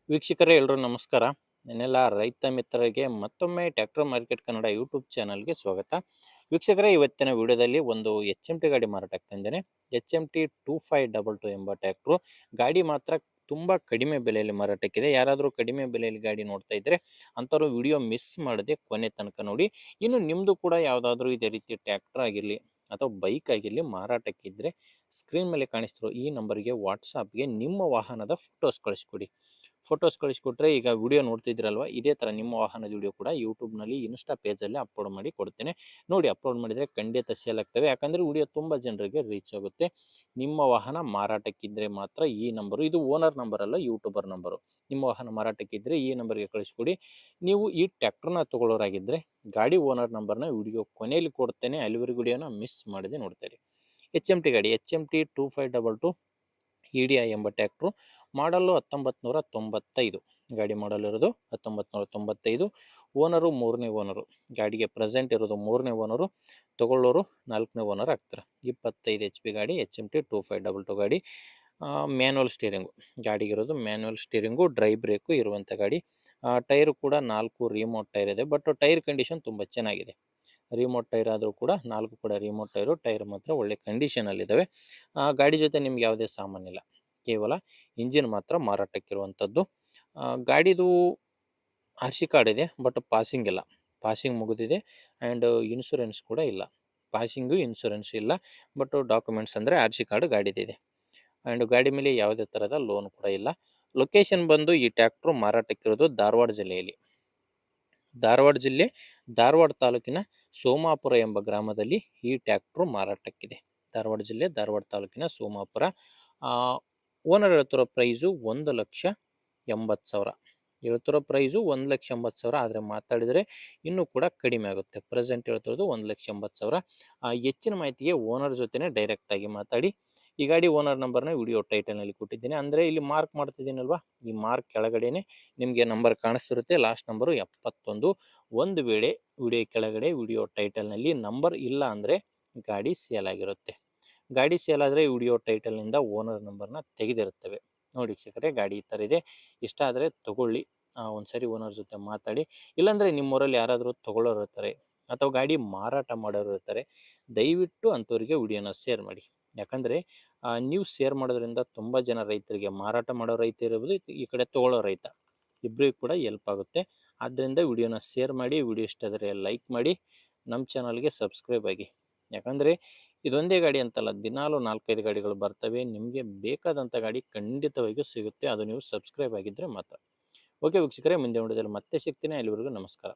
ವೀಕ್ಷಕರೇ ಎಲ್ಲರೂ ನಮಸ್ಕಾರ. ನನ್ನೆಲ್ಲ ರೈತ ಮಿತ್ರರಿಗೆ ಮತ್ತೊಮ್ಮೆ ಟ್ರ್ಯಾಕ್ಟರ್ ಮಾರ್ಕೆಟ್ ಕನ್ನಡ ಯೂಟ್ಯೂಬ್ ಚಾನಲ್ಗೆ ಸ್ವಾಗತ. ವೀಕ್ಷಕರೇ, ಇವತ್ತಿನ ವಿಡಿಯೋದಲ್ಲಿ ಒಂದು ಎಚ್ ಎಮ್ ಟಿ ಗಾಡಿ ಮಾರಾಟಕ್ಕೆ ತಂದೇನೆ. ಎಚ್ ಎಮ್ ಟಿ 2522 ಎಂಬ ಟ್ರ್ಯಾಕ್ಟ್ರು. ಗಾಡಿ ಮಾತ್ರ ತುಂಬ ಕಡಿಮೆ ಬೆಲೆಯಲ್ಲಿ ಮಾರಾಟಕ್ಕಿದೆ. ಯಾರಾದರೂ ಕಡಿಮೆ ಬೆಲೆಯಲ್ಲಿ ಗಾಡಿ ನೋಡ್ತಾ ಇದ್ದರೆ ಅಂಥವ್ರು ವಿಡಿಯೋ ಮಿಸ್ ಮಾಡದೆ ಕೊನೆ ತನಕ ನೋಡಿ. ಇನ್ನು ನಿಮ್ಮದು ಕೂಡ ಯಾವುದಾದ್ರೂ ಇದೇ ರೀತಿ ಟ್ರ್ಯಾಕ್ಟರ್ ಆಗಿರಲಿ ಅಥವಾ ಬೈಕ್ ಆಗಿರಲಿ ಮಾರಾಟಕ್ಕಿದ್ದರೆ ಸ್ಕ್ರೀನ್ ಮೇಲೆ ಕಾಣಿಸ್ತಿರೋ ಈ ನಂಬರ್ಗೆ ವಾಟ್ಸಾಪ್ಗೆ ನಿಮ್ಮ ವಾಹನದ ಫೋಟೋಸ್ ಕಳಿಸ್ಕೊಡಿ. ಫೋಟೋಸ್ ಕಳಿಸ್ಕೊಟ್ರೆ ಈಗ ವಿಡಿಯೋ ನೋಡ್ತಿದ್ದೀರಲ್ವ, ಇದೇ ಥರ ನಿಮ್ಮ ವಾಹನದ ವಿಡಿಯೋ ಕೂಡ ಯೂಟ್ಯೂಬ್ನಲ್ಲಿ ಇನ್ಸ್ಟಾ ಪೇಜಲ್ಲಿ ಅಪ್ಲೋಡ್ ಮಾಡಿ ಕೊಡ್ತೇನೆ. ನೋಡಿ, ಅಪ್ಲೋಡ್ ಮಾಡಿದರೆ ಖಂಡಿತ ಸೇಲ್ ಆಗ್ತವೆ. ಯಾಕಂದರೆ ವಿಡಿಯೋ ತುಂಬ ಜನರಿಗೆ ರೀಚ್ ಆಗುತ್ತೆ. ನಿಮ್ಮ ವಾಹನ ಮಾರಾಟಕ್ಕಿದ್ದರೆ ಮಾತ್ರ ಈ ನಂಬರು, ಇದು ಓನರ್ ನಂಬರ್ ಅಲ್ಲ, ಯೂಟ್ಯೂಬರ್ ನಂಬರು. ನಿಮ್ಮ ವಾಹನ ಮಾರಾಟಕ್ಕಿದ್ದರೆ ಈ ನಂಬರ್ಗೆ ಕಳಿಸ್ಕೊಡಿ. ನೀವು ಈ ಟ್ರ್ಯಾಕ್ಟರ್ನ ತೊಗೊಳ್ಳೋರಾಗಿದ್ದರೆ ಗಾಡಿ ಓನರ್ ನಂಬರ್ನ ವಿಡಿಯೋ ಕೊನೆಯಲ್ಲಿ ಕೊಡ್ತೇನೆ. ಅಲ್ಲಿವರೆಗೂ ವಿಡಿಯೋನ ಮಿಸ್ ಮಾಡದೆ ನೋಡ್ತಾರೆ. ಎಚ್ ಎಮ್ ಟಿ ಗಾಡಿ ಎಚ್ ಎಮ್ ಟಿ 2522 EDI ಎಂಬ ಟ್ರ್ಯಾಕ್ಟ್ರು. ಮಾಡಲು 1995. ಗಾಡಿ ಮಾಡಲ್ ಇರೋದು 1995. ಓನರು 3ನೇ ಓನರು. ಗಾಡಿಗೆ ಪ್ರೆಸೆಂಟ್ ಇರೋದು 3ನೇ ಓನರು. ತೊಗೊಳ್ಳೋರು 4ನೇ ಓನರ್ ಆಗ್ತಾರೆ. 25 HP ಗಾಡಿ ಎಚ್ ಎಮ್ ಟಿ 2522 ಗಾಡಿ. ಮ್ಯಾನ್ಯಲ್ ಸ್ಟೀರಿಂಗು ಗಾಡಿಗಿರೋದು. ಮ್ಯಾನ್ಯಲ್ ಸ್ಟೀರಿಂಗು, ಡ್ರೈ ಬ್ರೇಕು ಇರುವಂಥ ಗಾಡಿ. ಟೈರು ಕೂಡ 4 ರಿಮೋಟ್ ಟೈರ್ ಇದೆ. ಬಟ್ ಟೈರ್ ಕಂಡೀಷನ್ ತುಂಬ ಚೆನ್ನಾಗಿದೆ. ರಿಮೋಟ್ ಟೈರ್ ಆದರೂ ಕೂಡ 4 ಕೂಡ ರಿಮೋಟ್ ಟೈರು. ಟೈರ್ ಮಾತ್ರ ಒಳ್ಳೆ ಕಂಡೀಷನಲ್ಲಿದ್ದಾವೆ. ಗಾಡಿ ಜೊತೆ ನಿಮ್ಗೆ ಯಾವುದೇ ಸಾಮಾನಿಲ್ಲ, ಕೇವಲ ಇಂಜಿನ್ ಮಾತ್ರ ಮಾರಾಟಕ್ಕಿರುವಂಥದ್ದು. ಗಾಡಿದು ಆರ್ ಸಿ ಕಾರ್ಡ್ ಇದೆ, ಬಟ್ ಪಾಸಿಂಗ್ ಇಲ್ಲ. ಪಾಸಿಂಗ್ ಮುಗಿದಿದೆ. ಆ್ಯಂಡ್ ಇನ್ಶೂರೆನ್ಸ್ ಕೂಡ ಇಲ್ಲ. ಪಾಸಿಂಗು ಇನ್ಶೂರೆನ್ಸ್ ಇಲ್ಲ, ಬಟ್ ಡಾಕ್ಯುಮೆಂಟ್ಸ್ ಅಂದರೆ ಆರ್ ಸಿ ಕಾರ್ಡ್ ಗಾಡಿದಿದೆ. ಆ್ಯಂಡ್ ಗಾಡಿ ಮೇಲೆ ಯಾವುದೇ ಥರದ ಲೋನ್ ಕೂಡ ಇಲ್ಲ. ಲೊಕೇಶನ್ ಬಂದು ಈ ಟ್ರ್ಯಾಕ್ಟ್ರು ಮಾರಾಟಕ್ಕಿರೋದು ಧಾರವಾಡ ಜಿಲ್ಲೆಯಲ್ಲಿ. ಧಾರವಾಡ ಜಿಲ್ಲೆ, ಧಾರವಾಡ ತಾಲೂಕಿನ ಸೋಮಾಪುರ ಎಂಬ ಗ್ರಾಮದಲ್ಲಿ ಈ ಟ್ರ್ಯಾಕ್ಟ್ರು ಮಾರಾಟಕ್ಕಿದೆ. ಧಾರವಾಡ ಜಿಲ್ಲೆ, ಧಾರವಾಡ ತಾಲೂಕಿನ ಸೋಮಾಪುರ. ಓನರ್ ಹೇಳ್ತಿರೋ ಪ್ರೈಸು 1,80,000. ಹೇಳ್ತಿರೋ ಪ್ರೈಸು 1,80,000. ಆದರೆ ಮಾತಾಡಿದರೆ ಇನ್ನೂ ಕೂಡ ಕಡಿಮೆ ಆಗುತ್ತೆ. ಪ್ರೆಸೆಂಟ್ ಹೇಳ್ತಿರೋದು 1,80,000. ಹೆಚ್ಚಿನ ಮಾಹಿತಿಗೆ ಓನರ್ ಜೊತೆನೇ ಡೈರೆಕ್ಟಾಗಿ ಮಾತಾಡಿ. ಈ ಗಾಡಿ ಓನರ್ ನಂಬರ್ನ ವಿಡಿಯೋ ಟೈಟಲ್ನಲ್ಲಿ ಕೊಟ್ಟಿದ್ದೀನಿ. ಅಂದರೆ ಇಲ್ಲಿ ಮಾರ್ಕ್ ಮಾಡ್ತಿದ್ದೀನಲ್ವ, ಈ ಮಾರ್ಕ್ ಕೆಳಗಡೆನೆ ನಿಮಗೆ ನಂಬರ್ ಕಾಣಿಸ್ತಿರುತ್ತೆ. Last number 71. ಒಂದು ವೇಳೆ ವಿಡಿಯೋ ಕೆಳಗಡೆ ವಿಡಿಯೋ ಟೈಟಲ್ನಲ್ಲಿ ನಂಬರ್ ಇಲ್ಲ ಅಂದರೆ ಗಾಡಿ ಸೇಲ್ ಆಗಿರುತ್ತೆ. ಗಾಡಿ ಸೇಲ್ ಆದರೆ ವಿಡಿಯೋ ಟೈಟಲ್ನಿಂದ ಓನರ್ ನಂಬರ್ನ ತೆಗೆದಿರುತ್ತವೆ. ನೋಡಿ ವೀಕ್ಷಕರೇ, ಗಾಡಿ ಈ ಥರ ಇದೆ. ಇಷ್ಟ ಆದರೆ ತೊಗೊಳ್ಳಿ. ಒಂದು ಸರಿ ಓನರ್ ಜೊತೆ ಮಾತಾಡಿ. ಇಲ್ಲಾಂದರೆ ನಿಮ್ಮೂರಲ್ಲಿ ಯಾರಾದರೂ ತೊಗೊಳ್ಳೋರು ಇರ್ತಾರೆ ಅಥವಾ ಗಾಡಿ ಮಾರಾಟ ಮಾಡೋರು ಇರ್ತಾರೆ, ದಯವಿಟ್ಟು ಅಂಥವ್ರಿಗೆ ವಿಡಿಯೋನ ಶೇರ್ ಮಾಡಿ. ಯಾಕಂದರೆ ನೀವು ಶೇರ್ ಮಾಡೋದ್ರಿಂದ ತುಂಬ ಜನ ರೈತರಿಗೆ, ಮಾರಾಟ ಮಾಡೋ ರೈತ ಇರ್ಬೋದು, ಈ ಕಡೆ ತೊಗೊಳ್ಳೋ ರೈತ, ಇಬ್ಬರಿಗೂ ಕೂಡ ಹೆಲ್ಪ್ ಆಗುತ್ತೆ. ಆದ್ದರಿಂದ ವಿಡಿಯೋನ ಶೇರ್ ಮಾಡಿ. ವಿಡಿಯೋ ಇಷ್ಟ ಆದರೆ ಲೈಕ್ ಮಾಡಿ. ನಮ್ಮ ಚಾನಲ್ಗೆ ಸಬ್ಸ್ಕ್ರೈಬ್ ಆಗಿ. ಯಾಕಂದರೆ ಇದೊಂದೇ ಗಾಡಿ ಅಂತಲ್ಲ, ದಿನಾಲು 4-5 ಗಾಡಿಗಳು ಬರ್ತವೆ. ನಿಮಗೆ ಬೇಕಾದಂಥ ಗಾಡಿ ಖಂಡಿತವಾಗಿಯೂ ಸಿಗುತ್ತೆ, ಅದು ನೀವು ಸಬ್ಸ್ಕ್ರೈಬ್ ಆಗಿದ್ದರೆ ಮಾತ್ರ. ಓಕೆ ವೀಕ್ಷಕರೇ, ಮುಂದೆ ವಿಡಿಯೋದಲ್ಲಿ ಮತ್ತೆ ಸಿಗ್ತೀನಿ. ಅಲ್ಲಿವರೆಗೂ ನಮಸ್ಕಾರ.